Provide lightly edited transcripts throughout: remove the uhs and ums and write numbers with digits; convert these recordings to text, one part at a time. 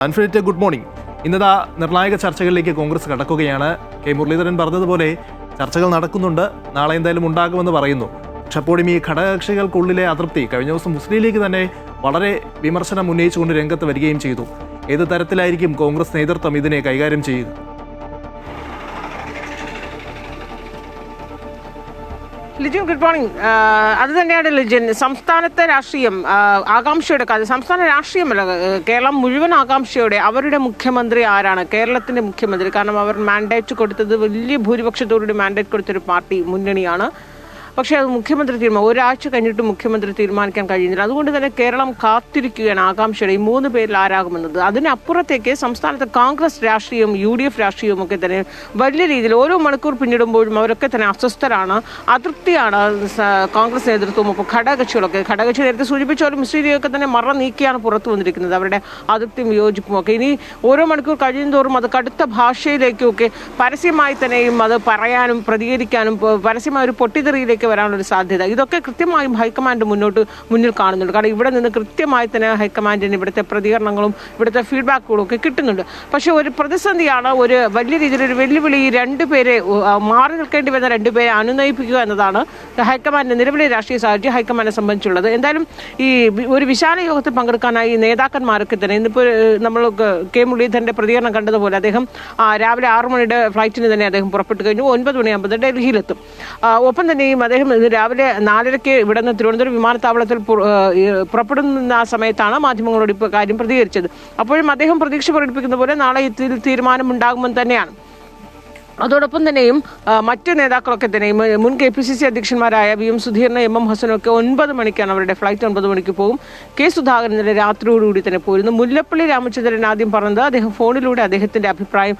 അൻഫ്രിറ്റ്, good morning. ഇന്നതാ നിർണായക ചർച്ചകളിലേക്ക് കോൺഗ്രസ് കടക്കുകയാണ്. K Muraleedharan പറഞ്ഞതുപോലെ ചർച്ചകൾ നടക്കുന്നുണ്ട്, നാളെ എന്തായാലും ഉണ്ടാകുമെന്ന് പറയുന്നു. പക്ഷെ അപ്പോഴും ഈ ഘടകകക്ഷികൾക്കുള്ളിലെ അതൃപ്തി കഴിഞ്ഞ ദിവസം മുസ്ലിം ലീഗ് തന്നെ വളരെ വിമർശനം ഉന്നയിച്ചുകൊണ്ട് രംഗത്ത് വരികയും ചെയ്തു. ഏത് തരത്തിലായിരിക്കും കോൺഗ്രസ് നേതൃത്വം ഇതിനെ കൈകാര്യം ചെയ്യുക? Lijin, good morning. അത് തന്നെയാണ് ലിജിൻ, സംസ്ഥാനത്തെ രാഷ്ട്രീയം ആകാംക്ഷയുടെ കാര്യം. സംസ്ഥാന രാഷ്ട്രീയമല്ല, കേരളം മുഴുവൻ ആകാംക്ഷയോടെ അവരുടെ മുഖ്യമന്ത്രി ആരാണ്, കേരളത്തിന്റെ മുഖ്യമന്ത്രി. കാരണം അവർ മാൻഡേറ്റ് കൊടുത്തത്, വലിയ ഭൂരിപക്ഷത്തോടുകൂടി മാൻഡേറ്റ് കൊടുത്തൊരു പാർട്ടി മുന്നണിയാണ്. പക്ഷേ അത് മുഖ്യമന്ത്രി ഒരാഴ്ച കഴിഞ്ഞിട്ട് മുഖ്യമന്ത്രി തീരുമാനിക്കാൻ കഴിയുന്നില്ല. അതുകൊണ്ട് തന്നെ കേരളം കാത്തിരിക്കുകയാണ് ആകാംക്ഷയുടെ ഈ 3 പേരിൽ ആരാകുമെന്നത്. അതിനപ്പുറത്തേക്ക് സംസ്ഥാനത്ത് കോൺഗ്രസ് രാഷ്ട്രീയവും UDF രാഷ്ട്രീയവും ഒക്കെ തന്നെ വലിയ രീതിയിൽ ഓരോ മണിക്കൂർ പിന്നിടുമ്പോഴും അവരൊക്കെ തന്നെ അസ്വസ്ഥരാണ്, അതൃപ്തിയാണ്. കോൺഗ്രസ് നേതൃത്വവും ഇപ്പോൾ ഘടകകക്ഷി നേരത്തെ സൂചിപ്പിച്ചാലും മുസ്ലിം ലീഗൊക്കെ തന്നെ മറ നീക്കിയാണ് പുറത്തു വന്നിരിക്കുന്നത്, അവരുടെ അതൃപ്തിയും വിയോജിപ്പും ഒക്കെ. ഇനി ഓരോ മണിക്കൂർ കഴിയുന്തോറും അത് കടുത്ത ഭാഷയിലേക്കൊക്കെ പരസ്യമായി തന്നെയും അത് പറയാനും പ്രതികരിക്കാനും പരസ്യമായ ഒരു പൊട്ടിത്തെറിയിലേക്ക് വരാനുള്ളൊരു സാധ്യത, ഇതൊക്കെ കൃത്യമായും ഹൈക്കമാൻഡ് മുന്നിൽ കാണുന്നുണ്ട്. കാരണം ഇവിടെ നിന്ന് കൃത്യമായി തന്നെ ഹൈക്കമാൻഡിന് ഇവിടുത്തെ പ്രതികരണങ്ങളും ഇവിടുത്തെ ഫീഡ്ബാക്കുകളും ഒക്കെ കിട്ടുന്നുണ്ട്. പക്ഷെ ഒരു പ്രതിസന്ധിയാണ്, ഒരു വലിയ രീതിയിലൊരു വെല്ലുവിളി. ഈ 2 പേരെ മാറി നിൽക്കേണ്ടി വരുന്ന 2 പേരെ അനുനയിപ്പിക്കുക എന്നതാണ് ഹൈക്കമാൻഡിന്റെ നിലവിലെ രാഷ്ട്രീയ സാഹചര്യം ഹൈക്കമാൻഡിനെ സംബന്ധിച്ചുള്ളത്. എന്തായാലും ഈ ഒരു വിശാല യോഗത്തിൽ പങ്കെടുക്കാനായി നേതാക്കന്മാരൊക്കെ തന്നെ ഇന്നിപ്പോൾ നമ്മൾ കെ മുരളീധരന്റെ പ്രതികരണം കണ്ടതുപോലെ അദ്ദേഹം രാവിലെ 6 മണിയുടെ ഫ്ലൈറ്റിന് തന്നെ അദ്ദേഹം പുറപ്പെട്ടു കഴിഞ്ഞു. 9 മണിയാകുമ്പോൾ ഡൽഹിയിലെത്തും. ഒപ്പം തന്നെയും അദ്ദേഹം രാവിലെ 4:30 ഇവിടെ നിന്ന് തിരുവനന്തപുരം വിമാനത്താവളത്തിൽ പുറപ്പെടുന്ന ആ സമയത്താണ് മാധ്യമങ്ങളോട് ഇപ്പോൾ കാര്യം പ്രതികരിച്ചത്. അപ്പോഴും അദ്ദേഹം പ്രതീക്ഷ പ്രകടിപ്പിക്കുന്ന പോലെ നാളെ തീരുമാനമുണ്ടാകുമെന്ന് തന്നെയാണ്. അതോടൊപ്പം തന്നെയും മറ്റ് നേതാക്കളൊക്കെ തന്നെയും മുൻ KPCC അധ്യക്ഷന്മാരായ VM സുധീറിനും MM ഹസനും ഒക്കെ 9 മണിക്കാണ് അവരുടെ ഫ്ലൈറ്റ്. 9 മണിക്ക് പോകും. കെ സുധാകരൻ ഇന്നലെ രാത്രിയോടുകൂടി തന്നെ പോയിരുന്നു. മുല്ലപ്പള്ളി രാമചന്ദ്രൻ ആദ്യം പറഞ്ഞത് അദ്ദേഹം ഫോണിലൂടെ അദ്ദേഹത്തിന്റെ അഭിപ്രായം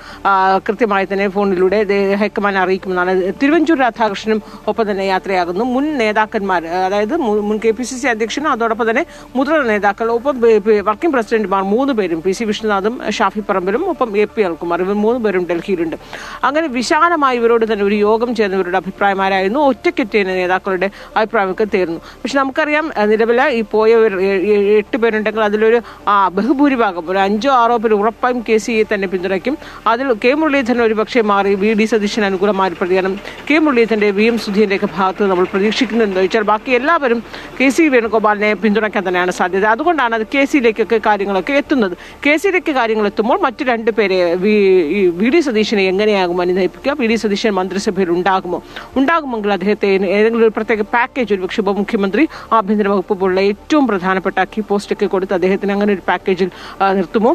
കൃത്യമായി തന്നെ ഫോണിലൂടെ ഹൈക്കമാൻഡ് അറിയിക്കുമെന്നാണ്. തിരുവഞ്ചൂർ രാധാകൃഷ്ണനും ഒപ്പം തന്നെ യാത്രയാകുന്നു. മുൻ നേതാക്കന്മാർ, അതായത് മുൻ KPCC അധ്യക്ഷനും അതോടൊപ്പം തന്നെ മുതിർന്ന നേതാക്കൾ, ഒപ്പം വർക്കിംഗ് പ്രസിഡന്റുമാർ 3 പേരും, PC വിഷ്ണുനാഥും ഷാഫി പറമ്പിലും ഒപ്പം AP അൽകുമാർ, ഇവർ 3 പേരും ഡൽഹിയിലുണ്ട്. അങ്ങനെ വിശാലമായി ഇവരോട് തന്നെ ഒരു യോഗം ചേർന്നവരുടെ അഭിപ്രായമാരായിരുന്നു. ഒറ്റയ്ക്കെറ്റിയ നേതാക്കളുടെ അഭിപ്രായമൊക്കെ തീർന്നു. പക്ഷെ നമുക്കറിയാം, നിലവിൽ ഈ പോയവർ 8 പേരുണ്ടെങ്കിൽ അതിലൊരു ബഹുഭൂരിഭാഗം ഒരു 5-6 പേർ ഉറപ്പായും KCയെ തന്നെ പിന്തുണയ്ക്കും. അതിൽ കെ മുരളീധരൻ ഒരു പക്ഷേ മാറി VD സതീശന് അനുകൂലമായ പ്രതികരണം കെ മുരളീധരന്റെ VM സുധീറിന്റെ ഒക്കെ ഭാഗത്ത് നമ്മൾ പ്രതീക്ഷിക്കുന്നുണ്ടോ ചോദിച്ചാൽ ബാക്കി എല്ലാവരും KC വേണുഗോപാലിനെ പിന്തുണയ്ക്കാൻ തന്നെയാണ് സാധ്യത. അതുകൊണ്ടാണ് അത് KCയിലേക്കൊക്കെ കാര്യങ്ങളൊക്കെ എത്തുന്നത്. KCയിലേക്ക് കാര്യങ്ങൾ എത്തുമ്പോൾ മറ്റു 2 പേരെ VD സതീശനെ എങ്ങനെയാകും അനുനയിപ്പിക്കുക? VD സതീശൻ മന്ത്രിസഭയിൽ ഉണ്ടാകുമെങ്കിൽ അദ്ദേഹത്തെ ഏതെങ്കിലും ഒരു പ്രത്യേക പാക്കേജ്, ഒരു പക്ഷേ ഉപമുഖ്യമന്ത്രി, ആഭ്യന്തര വകുപ്പ് പോലുള്ള ഏറ്റവും പ്രധാനപ്പെട്ട കീ പോസ്റ്റൊക്കെ കൊടുത്ത് അദ്ദേഹത്തിന് അങ്ങനെ ഒരു പാക്കേജിൽ നിർത്തുമോ?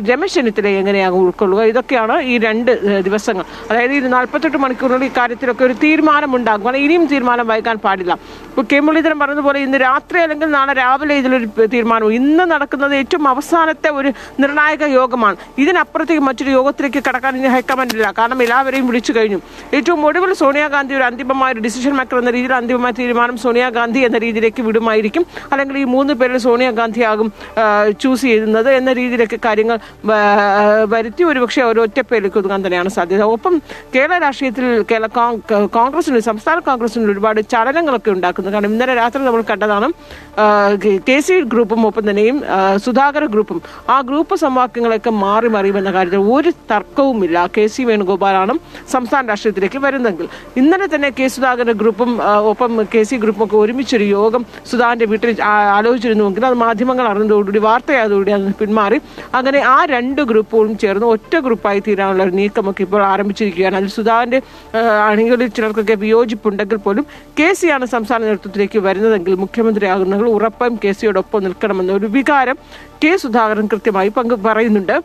രമേശ് ചെന്നിത്തല എങ്ങനെയാകും ഉൾക്കൊള്ളുക? ഇതൊക്കെയാണ് ഈ 2 ദിവസങ്ങൾ, അതായത് ഈ 48 മണിക്കൂറിനുള്ളിൽ ഈ കാര്യത്തിലൊക്കെ ഒരു തീരുമാനമുണ്ടാകും. കാരണം ഇനിയും തീരുമാനം വൈകാൻ പാടില്ല. ഇപ്പോൾ കെ മുരളീധരൻ പറഞ്ഞതുപോലെ ഇന്ന് രാത്രി അല്ലെങ്കിൽ നാളെ രാവിലെ ഇതിലൊരു തീരുമാനവും. ഇന്ന് നടക്കുന്നത് ഏറ്റവും അവസാനത്തെ ഒരു നിർണായക യോഗമാണ്. ഇതിനപ്പുറത്തേക്ക് മറ്റൊരു യോഗത്തിലേക്ക് കടക്കാൻ ഇനി ഹൈക്കമാൻഡില്ല. കാരണം എല്ലാവരെയും വിളിച്ചു കഴിഞ്ഞു. ഏറ്റവും ഒടുവിൽ സോണിയാഗാന്ധി ഒരു അന്തിമമായ ഒരു ഡിസിഷൻ മേക്കർ എന്ന രീതിയിൽ അന്തിമമായ തീരുമാനം സോണിയാഗാന്ധി എന്ന രീതിയിലേക്ക് വിടുമായിരിക്കും. അല്ലെങ്കിൽ ഈ 3 പേരിൽ സോണിയാഗാന്ധി ആകും ചൂസ് ചെയ്യുന്നത് എന്ന രീതിയിലൊക്കെ കാര്യങ്ങൾ വരുത്തി ഒരുപക്ഷെ ഒരു ഒറ്റപ്പേരിലേക്ക് ഒതുങ്ങാൻ തന്നെയാണ് സാധ്യത. ഒപ്പം കേരള രാഷ്ട്രീയത്തിൽ കോൺഗ്രസിന്, സംസ്ഥാന കോൺഗ്രസിന് ഒരുപാട് ചലനങ്ങളൊക്കെ ഉണ്ടാക്കുന്നത്. കാരണം ഇന്നലെ രാത്രി നമ്മൾ കണ്ടതാണ് KC ഗ്രൂപ്പും ഒപ്പം തന്നെയും സുധാകര ഗ്രൂപ്പും ആ ഗ്രൂപ്പ് സമവാക്യങ്ങളൊക്കെ മാറി മറിയുമെന്ന കാര്യത്തിൽ ഒരു തർക്കവുമില്ല. KC വേണുഗോപാലാണ് സംസ്ഥാന രാഷ്ട്രീയത്തിലേക്ക് വരുന്നതെങ്കിൽ. ഇന്നലെ തന്നെ കെ സുധാകരൻ ഗ്രൂപ്പും ഒപ്പം KC ഗ്രൂപ്പും ഒക്കെ ഒരുമിച്ചൊരു യോഗം സുധാകരന്റെ വീട്ടിൽ ആലോചിച്ചിരുന്നുവെങ്കിൽ അത് മാധ്യമങ്ങൾ അറിഞ്ഞതോടുകൂടി, വാർത്തയായതോടുകൂടി അത് പിന്മാറി. അങ്ങനെ ആ 2 ഗ്രൂപ്പുകളും ചേർന്ന് ഒറ്റ ഗ്രൂപ്പായി തീരാനുള്ള ഒരു നീക്കമൊക്കെ ഇപ്പോൾ ആരംഭിച്ചിരിക്കുകയാണ്. അതിൽ സുധാകരന്റെ അണികളിൽ ചിലർക്കൊക്കെ വിയോജിപ്പുണ്ടെങ്കിൽ പോലും KCയാണ് സംസ്ഥാന നേതൃത്വത്തിലേക്ക് വരുന്നതെങ്കിൽ മുഖ്യമന്ത്രിയാകുന്നവർ ഉറപ്പായും KCയോടൊപ്പം നിൽക്കണമെന്ന ഒരു വികാരം കെ സുധാകരൻ കൃത്യമായി പറയുന്നുണ്ട്.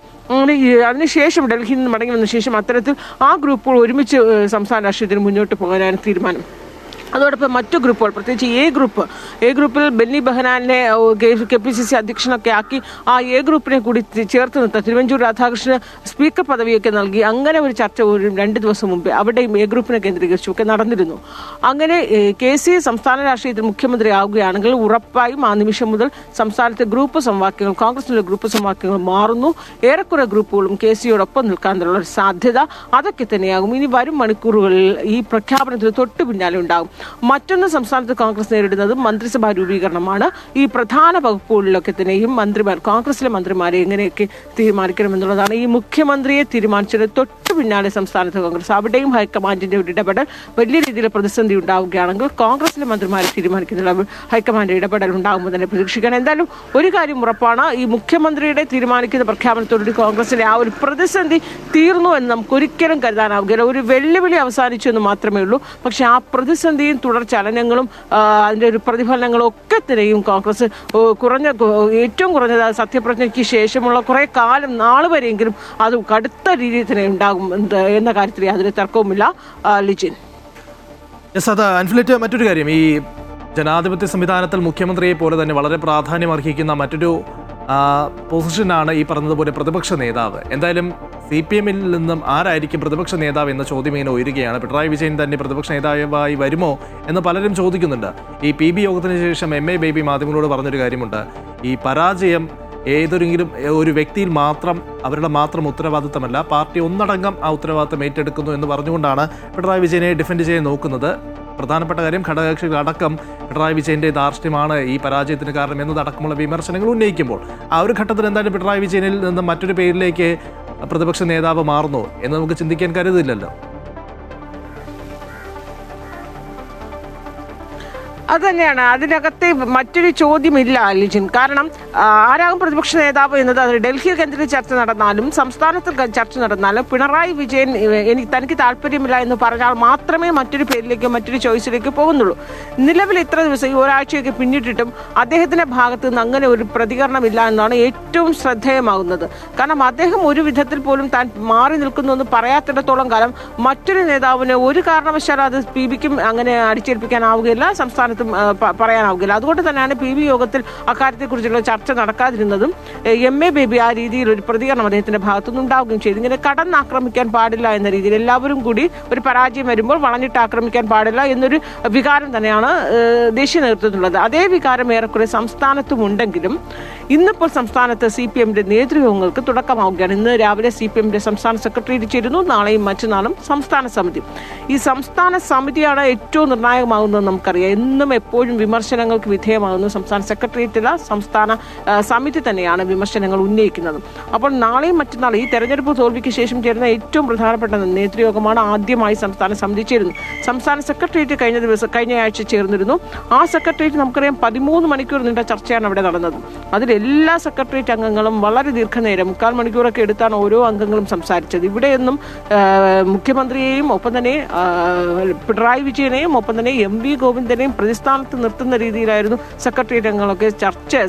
അതിനുശേഷം ഡൽഹിയിൽ നിന്ന് മടങ്ങി വന്ന ശേഷം അത്തരത്തിൽ ആ ഗ്രൂപ്പുകൾ ഒരുമിച്ച് സംസ്ഥാന രാഷ്ട്രീയത്തിന് മുന്നോട്ട് പോകാനാണ് തീരുമാനം. അതോടൊപ്പം മറ്റു ഗ്രൂപ്പുകൾ, പ്രത്യേകിച്ച് എ ഗ്രൂപ്പിൽ ബെന്നി ബെഹനാനെ KPCC അധ്യക്ഷനൊക്കെ ആക്കി ആ എ ഗ്രൂപ്പിനെ കൂടി ചേർത്ത് നിർത്താൻ തിരുവഞ്ചൂർ രാധാകൃഷ്ണന് സ്പീക്കർ പദവിയൊക്കെ നൽകി. അങ്ങനെ ഒരു ചർച്ച ഒരു 2 ദിവസം മുമ്പേ അവിടെയും എ ഗ്രൂപ്പിനെ കേന്ദ്രീകരിച്ചുമൊക്കെ നടന്നിരുന്നു. അങ്ങനെ KC സംസ്ഥാന രാഷ്ട്രീയത്തിൽ മുഖ്യമന്ത്രി ആവുകയാണെങ്കിൽ ഉറപ്പായും ആ നിമിഷം മുതൽ സംസ്ഥാനത്തെ ഗ്രൂപ്പ് സമവാക്യങ്ങൾ, കോൺഗ്രസിന്റെ ഗ്രൂപ്പ് സമവാക്യങ്ങൾ മാറുന്നു. ഏറെക്കുറെ ഗ്രൂപ്പുകളും KCയോടൊപ്പം നിൽക്കാനുള്ള ഒരു സാധ്യത അതൊക്കെ തന്നെയാകും. ഇനി വരും മണിക്കൂറുകളിൽ ഈ പ്രഖ്യാപനത്തിന് തൊട്ടു പിന്നാലെ ഉണ്ടാകും. മറ്റൊന്ന് സംസ്ഥാനത്ത് കോൺഗ്രസ് നേരിടുന്നത് മന്ത്രിസഭാ രൂപീകരണമാണ്. ഈ പ്രധാന വകുപ്പുകളിലൊക്കെ തന്നെയും കോൺഗ്രസിലെ മന്ത്രിമാരെ എങ്ങനെയൊക്കെ തീരുമാനിക്കണമെന്നുള്ളതാണ്. ഈ മുഖ്യമന്ത്രിയെ തീരുമാനിച്ചത് തൊട്ട് പിന്നാലെ സംസ്ഥാനത്ത് കോൺഗ്രസ്, അവിടെയും ഹൈക്കമാൻഡിന്റെ ഒരു ഇടപെടൽ വലിയ രീതിയിൽ പ്രതിസന്ധി ഉണ്ടാവുകയാണെങ്കിൽ കോൺഗ്രസിലെ മന്ത്രിമാരെ തീരുമാനിക്കുന്ന ഹൈക്കമാൻഡ് ഇടപെടൽ ഉണ്ടാകുമ്പോൾ തന്നെ പ്രതീക്ഷിക്കണം. എന്തായാലും ഒരു കാര്യം ഉറപ്പാണ്, ഈ മുഖ്യമന്ത്രിയുടെ തീരുമാനിക്കുന്ന പ്രഖ്യാപനത്തോടുകൂടി കോൺഗ്രസിലെ ആ ഒരു പ്രതിസന്ധി തീർന്നു എന്ന് നമുക്ക് ഒരിക്കലും കരുതാനാവുകയില്ല. ഒരു വെല്ലുവിളി അവസാനിച്ചു എന്ന് മാത്രമേ ഉള്ളൂ. പക്ഷെ ആ പ്രതിസന്ധിയും തുടർ ചലനങ്ങളും അതിന്റെ ഒരു പ്രതിഫലനങ്ങളും ഒക്കെ തന്നെയും കോൺഗ്രസ് ഏറ്റവും കുറഞ്ഞത് സത്യപ്രതിജ്ഞയ്ക്ക് ശേഷമുള്ള കുറെ കാലം നാൾ വരെയെങ്കിലും അത് കടുത്ത രീതിയിൽ തന്നെ ഉണ്ടാകും എന്ന കാര്യത്തിൽ യാതൊരു തർക്കവുമില്ല. ലിജിൻ, അൻഫിലിറ്റ്, മറ്റൊരു കാര്യം, ഈ ജനാധിപത്യ സംവിധാനത്തിൽ മുഖ്യമന്ത്രിയെ പോലെ തന്നെ വളരെ പ്രാധാന്യം അർഹിക്കുന്ന മറ്റൊരു പൊസിഷനാണ് ഈ പറഞ്ഞതുപോലെ പ്രതിപക്ഷ നേതാവ്. എന്തായാലും CPM-ൽ നിന്നും ആരായിരിക്കും പ്രതിപക്ഷ നേതാവ് എന്ന ചോദ്യം ഇങ്ങനെ ഉയരുകയാണ്. പിണറായി വിജയൻ തന്നെ പ്രതിപക്ഷ നേതാവായി വരുമോ എന്ന് പലരും ചോദിക്കുന്നുണ്ട്. ഈ PB യോഗത്തിന് ശേഷം MA ബേബി മാധ്യമങ്ങളോട് പറഞ്ഞൊരു കാര്യമുണ്ട്, ഈ പരാജയം ഏതൊരെങ്കിലും ഒരു വ്യക്തിയിൽ മാത്രം, അവരുടെ മാത്രം ഉത്തരവാദിത്തമല്ല, പാർട്ടി ഒന്നടങ്കം ആ ഉത്തരവാദിത്തം ഏറ്റെടുക്കുന്നു എന്ന് പറഞ്ഞുകൊണ്ടാണ് പിണറായി വിജയനെ ഡിഫെൻഡ് ചെയ്യാൻ നോക്കുന്നത്. പ്രധാനപ്പെട്ട കാര്യം, ഘടകകക്ഷികളടക്കം പിണറായി വിജയന്റെ ധാർഷ്ട്യമാണ് ഈ പരാജയത്തിന് കാരണം എന്നതടക്കമുള്ള വിമർശനങ്ങൾ ഉന്നയിക്കുമ്പോൾ ആ ഒരു ഘട്ടത്തിൽ എന്തായാലും പിണറായി വിജയനിൽ നിന്ന് മറ്റൊരു പേരിലേക്ക് പ്രതിപക്ഷ നേതാവ് മാറുന്നു എന്ന് നമുക്ക് ചിന്തിക്കാൻ കരുതില്ലല്ലോ. അത് തന്നെയാണ് അതിനകത്തെ മറ്റൊരു ചോദ്യമില്ല ലിജിൻ. കാരണം ആരാകും പ്രതിപക്ഷ നേതാവ് എന്നത് അത് ഡൽഹി കേന്ദ്രീയ ചർച്ച നടന്നാലും സംസ്ഥാനത്ത് ചർച്ച നടന്നാലും പിണറായി വിജയൻ തനിക്ക് താല്പര്യമില്ല എന്ന് പറഞ്ഞാൽ മാത്രമേ മറ്റൊരു പേരിലേക്കോ മറ്റൊരു ചോയ്സിലേക്കോ പോകുന്നുള്ളൂ. നിലവിൽ ഇത്ര ദിവസം ഈ ഒരാഴ്ചയൊക്കെ പിന്നിട്ടിട്ടും അദ്ദേഹത്തിന്റെ ഭാഗത്ത് നിന്ന് അങ്ങനെ ഒരു പ്രതികരണമില്ല എന്നാണ് ഏറ്റവും ശ്രദ്ധേയമാകുന്നത്. കാരണം അദ്ദേഹം ഒരു വിധത്തിൽ പോലും താൻ മാറി നിൽക്കുന്നു എന്ന് പറയാത്തിടത്തോളം കാലം മറ്റൊരു നേതാവിന് ഒരു കാരണവശാലും അത് PBക്കും അങ്ങനെ അടിച്ചേൽപ്പിക്കാനാവുകയില്ല, സംസ്ഥാനത്തും പറയാനാവുകയില്ല. അതുകൊണ്ട് തന്നെയാണ് PB യോഗത്തിൽ അക്കാര്യത്തെക്കുറിച്ചുള്ള ചർച്ച നടക്കാതിരുന്നതും MA ബേബി ആ രീതിയിൽ ഒരു പ്രതികരണം അദ്ദേഹത്തിന്റെ ഭാഗത്തുനിന്ന് ഉണ്ടാവുകയും ചെയ്തു. ഇങ്ങനെ കടന്നാക്രമിക്കാൻ പാടില്ല എന്ന രീതിയിൽ എല്ലാവരും കൂടി ഒരു പരാജയം വരുമ്പോൾ വളഞ്ഞിട്ട് ആക്രമിക്കാൻ പാടില്ല എന്നൊരു വികാരം തന്നെയാണ് ദേശീയ നേതൃത്വത്തിലുള്ളത്. അതേ വികാരം ഏറെക്കുറെ സംസ്ഥാനത്തും ഉണ്ടെങ്കിലും ഇന്നിപ്പോൾ സംസ്ഥാനത്ത് CPM-ന്റെ നേതൃയോഗങ്ങൾക്ക് തുടക്കമാവുകയാണ്. ഇന്ന് രാവിലെ CPM-ന്റെ സംസ്ഥാന സെക്രട്ടേറിയറ്റ് ചേരുന്നു, നാളെയും മറ്റന്നാളും സംസ്ഥാന സമിതി. ഈ സംസ്ഥാന സമിതിയാണ് ഏറ്റവും നിർണായകമാകുന്നത് നമുക്കറിയാം. എന്നും എപ്പോഴും വിമർശനങ്ങൾക്ക് വിധേയമാകുന്നു സംസ്ഥാന സെക്രട്ടേറിയറ്റില സംസ്ഥാന സമിതി തന്നെയാണ് വിമർശനങ്ങൾ ഉന്നയിക്കുന്നത്. അപ്പോൾ നാളെയും മറ്റന്നാളും ഈ തെരഞ്ഞെടുപ്പ് തോൽവിക്ക് ശേഷം ചേരുന്ന ഏറ്റവും പ്രധാനപ്പെട്ട നേതൃയോഗമാണ് ആദ്യമായി സംസ്ഥാന സമിതി ചേരുന്നു. സംസ്ഥാന സെക്രട്ടേറിയറ്റ് കഴിഞ്ഞ ആഴ്ച ചേർന്നിരുന്നു. ആ സെക്രട്ടേറിയറ്റ് നമുക്കറിയാം 13 മണിക്കൂർ നീണ്ട ചർച്ചയാണ് അവിടെ നടന്നത്. അതിൽ എല്ലാ സെക്രട്ടേറിയറ്റ് അംഗങ്ങളും വളരെ ദീർഘനേരം 3/4 മണിക്കൂറൊക്കെ എടുത്താണ് ഓരോ അംഗങ്ങളും സംസാരിച്ചത്. ഇവിടെയൊന്നും മുഖ്യമന്ത്രിയെയും ഒപ്പം തന്നെ പിണറായി വിജയനെയും ഒപ്പം തന്നെ MV ഗോവിന്ദനെയും പ്രതിസ്ഥാനത്ത് നിർത്തുന്ന രീതിയിലായിരുന്നു സെക്രട്ടേറിയറ്റ് അംഗങ്ങളൊക്കെ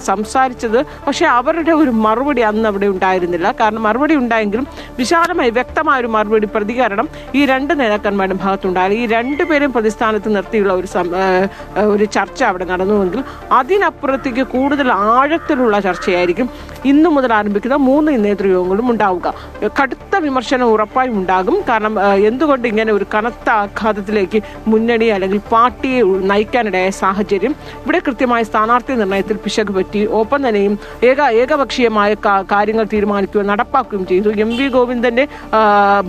സംസാരിച്ചത്. പക്ഷെ അവരുടെ ഒരു മറുപടി അന്ന് അവിടെ ഉണ്ടായിരുന്നില്ല. കാരണം മറുപടി ഉണ്ടായെങ്കിലും വിശാലമായി വ്യക്തമായ ഒരു മറുപടി പ്രതികരണം ഈ രണ്ട് നേതാക്കന്മാരുടെ ഭാഗത്തുണ്ടായാലും ഈ രണ്ടുപേരും പ്രതിസ്ഥാനത്ത് നിർത്തിയുള്ള ഒരു ചർച്ച അവിടെ നടന്നുവെങ്കിൽ അതിനപ്പുറത്തേക്ക് കൂടുതൽ ആഴത്തിലുള്ള ചർച്ചയായിരിക്കും ഇന്നു മുതൽ ആരംഭിക്കുന്ന 3 നേതൃയോഗങ്ങളും ഉണ്ടാവുക. കടുത്ത വിമർശനം ഉറപ്പായും ഉണ്ടാകും. കാരണം എന്തുകൊണ്ട് ഇങ്ങനെ ഒരു കനത്ത ആഘാതത്തിലേക്ക് മുന്നണി അല്ലെങ്കിൽ പാർട്ടിയെ നയിക്കാനിടയായ സാഹചര്യം, ഇവിടെ കൃത്യമായ സ്ഥാനാർത്ഥി നിർണയത്തിൽ പിശക് പറ്റി, ഒപ്പം തന്നെയും ഏകപക്ഷീയമായ കാര്യങ്ങൾ തീരുമാനിക്കുകയും നടപ്പാക്കുകയും ചെയ്തു. MV ഗോവിന്ദന്റെ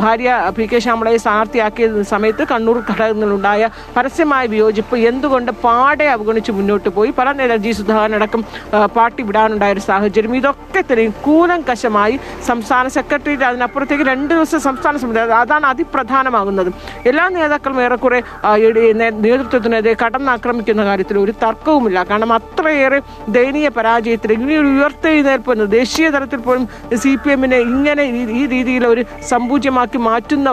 ഭാര്യ PK ശ്യാമളയെ സ്ഥാനാർത്ഥിയാക്കിയ സമയത്ത് കണ്ണൂർ ഘടകങ്ങളിലുണ്ടായ പരസ്യമായ വിയോജിപ്പ് എന്തുകൊണ്ട് പാടെ അവഗണിച്ച് മുന്നോട്ട് പോയി. പല G സുധാകരനടക്കം പാർട്ടി വിടാനുണ്ടായ ഒരു സാഹചര്യം, ഇതൊക്കെ തന്നെയും കൂലങ്കശമായി സംസ്ഥാന സെക്രട്ടേറിയറ്റ്, അതിനപ്പുറത്തേക്ക് 2 ദിവസം സംസ്ഥാന സമിതി, അതാണ് അതിപ്രധാനമാകുന്നത്. എല്ലാ നേതാക്കളും ഏറെക്കുറെ നേതൃത്വത്തിനെതിരെ കടന്നാക്രമിക്കുന്ന കാര്യത്തിൽ ഒരു തർക്കവുമില്ല. കാരണം അത്രയേറെ ദയനീയ പരാജയത്തിൽ ഇനി ഒരു ഉയർത്തെഴുന്നേൽപ്പ് എന്ന് ദേശീയ തലത്തിൽ പോലും CPM-നെ ഇങ്ങനെ ഈ രീതിയിൽ ഒരു സമ്പൂജ്യമാക്കി മാറ്റുന്ന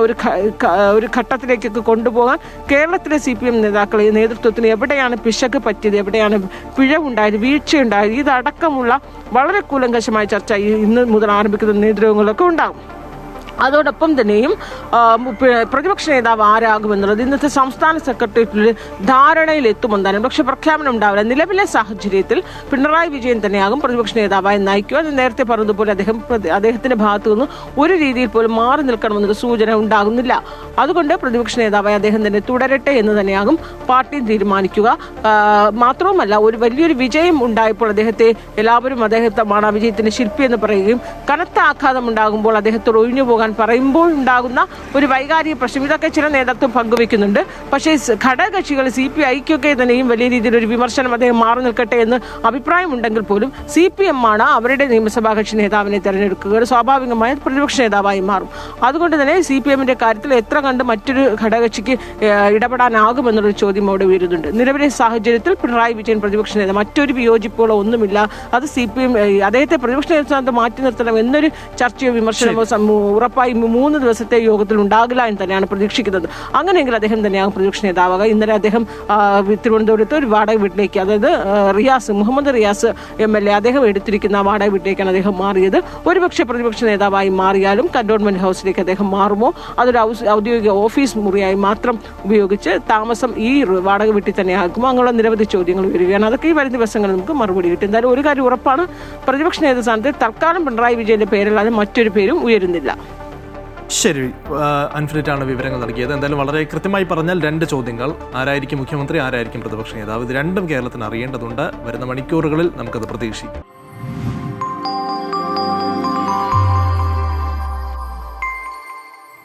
ഒരു ഘട്ടത്തിലേക്കൊക്കെ കൊണ്ടുപോകാൻ കേരളത്തിലെ CPM നേതാക്കളെ നേതൃത്വത്തിന് എവിടെയാണ് പിശക് പറ്റിയത്, എവിടെയാണ് പിഴവുണ്ടായത്, വീഴ്ചയുണ്ടായത്, ഇതടക്കമുള്ള വളരെ കൂലങ്കശമായ ചർച്ച ഇന്ന് മുതൽ ആരംഭിക്കുന്ന നേതൃത്വങ്ങളൊക്കെ ഉണ്ടാകും. അതോടൊപ്പം തന്നെയും പ്രതിപക്ഷ നേതാവ് ആരാകുമെന്നുള്ളത് ഇന്നത്തെ സംസ്ഥാന സെക്രട്ടേറിയറ്റിൽ ധാരണയിലെത്തുമെന്നാണ്. പക്ഷെ പ്രഖ്യാപനം ഉണ്ടാവില്ല. നിലവിലെ സാഹചര്യത്തിൽ പിണറായി വിജയൻ തന്നെയാകും പ്രതിപക്ഷ നേതാവായി നയിക്കുക. അത് നേരത്തെ പറഞ്ഞതുപോലെ അദ്ദേഹത്തിന്റെ ഭാഗത്തു നിന്ന് ഒരു രീതിയിൽ പോലും മാറി നിൽക്കണമെന്നൊരു സൂചന ഉണ്ടാകുന്നില്ല. അതുകൊണ്ട് പ്രതിപക്ഷ നേതാവായി അദ്ദേഹം തന്നെ തുടരട്ടെ എന്ന് തന്നെയാകും പാർട്ടി തീരുമാനിക്കുക. മാത്രവുമല്ല, ഒരു വലിയൊരു വിജയം ഉണ്ടായപ്പോൾ എല്ലാവരും അദ്ദേഹമാണ് വിജയത്തിന്റെ ശില്പി എന്ന് പറയുകയും കനത്ത ആഘാതം ഉണ്ടാകുമ്പോൾ അദ്ദേഹത്തോട് ഒഴിഞ്ഞു പോകാൻ പോകാൻ പറയുമ്പോൾ ഉണ്ടാകുന്ന ഒരു വൈകാരിക പ്രശ്നം, ഇതൊക്കെ ചില നേതൃത്വം പങ്കുവെക്കുന്നുണ്ട്. പക്ഷേ ഘടകകക്ഷികൾ CPI-ക്കൊക്കെ തന്നെയും വലിയ രീതിയിലൊരു വിമർശനം അദ്ദേഹം മാറി നിൽക്കട്ടെ എന്ന് അഭിപ്രായമുണ്ടെങ്കിൽ പോലും CPM ആണ് അവരുടെ നിയമസഭാ കക്ഷി നേതാവിനെ തെരഞ്ഞെടുക്കുക, സ്വാഭാവികമായ പ്രതിപക്ഷ നേതാവായി മാറും. അതുകൊണ്ട് തന്നെ CPM-ന്റെ കാര്യത്തിൽ എത്ര കണ്ട് മറ്റൊരു ഘടകകക്ഷിക്ക് ഇടപെടാനാകുമെന്നുള്ളൊരു ചോദ്യം അവിടെ ഉയരുന്നുണ്ട്. നിലവിലെ സാഹചര്യത്തിൽ പിണറായി വിജയൻ പ്രതിപക്ഷ നേതാവ്, മറ്റൊരു വിയോജിപ്പുകളോ ഒന്നുമില്ല. അത് CPM അദ്ദേഹത്തെ പ്രതിപക്ഷ നേതൃത്വം മാറ്റി നിർത്തണം എന്നൊരു ചർച്ചയോ വിമർശനമോ ഉറപ്പായി 3 ദിവസത്തെ യോഗത്തിൽ ഉണ്ടാകില്ല എന്ന് തന്നെയാണ് പ്രതീക്ഷിക്കുന്നത്. അങ്ങനെയെങ്കിൽ അദ്ദേഹം തന്നെയാകും പ്രതിപക്ഷ നേതാവുക. ഇന്നലെ അദ്ദേഹം തിരുവനന്തപുരത്ത് ഒരു വാടക വീട്ടിലേക്ക്, അതായത് മുഹമ്മദ് റിയാസ് MLA അദ്ദേഹം എടുത്തിരിക്കുന്ന വാടക വീട്ടിലേക്കാണ് അദ്ദേഹം മാറിയത്. ഒരുപക്ഷെ പ്രതിപക്ഷ നേതാവായി മാറിയാലും കന്റോൺമെന്റ് ഹൗസിലേക്ക് അദ്ദേഹം മാറുമോ, അതൊരു ഔദ്യോഗിക ഓഫീസ് മുറിയായി മാത്രം ഉപയോഗിച്ച് താമസം ഈ വാടക വീട്ടിൽ തന്നെ ആക്കുമോ, അങ്ങനെയുള്ള നിരവധി ചോദ്യങ്ങൾ വരികയാണ്. അതൊക്കെ ഈ വരുന്ന ദിവസങ്ങളിൽ നമുക്ക് മറുപടി കിട്ടും. എന്തായാലും ഒരു കാര്യം ഉറപ്പാണ്, പ്രതിപക്ഷ നേതൃസ്ഥാനത്ത് തൽക്കാലം പിണറായി വിജയന്റെ പേരല്ലാതെ മറ്റൊരു പേരും ഉയരുന്നില്ല. ശരി, അൻഫ്രിറ്റാണ് വിവരങ്ങൾ നൽകിയത്. എന്തായാലും വളരെ കൃത്യമായി പറഞ്ഞാൽ 2 ചോദ്യങ്ങൾ: ആരായിരിക്കും മുഖ്യമന്ത്രി, ആരായിരിക്കും പ്രതിപക്ഷ നേതാവ്, ഇത് രണ്ടും കേരളത്തിന് അറിയേണ്ടതുണ്ട്. വരുന്ന മണിക്കൂറുകളിൽ നമുക്കത് പ്രതീക്ഷിക്കാം.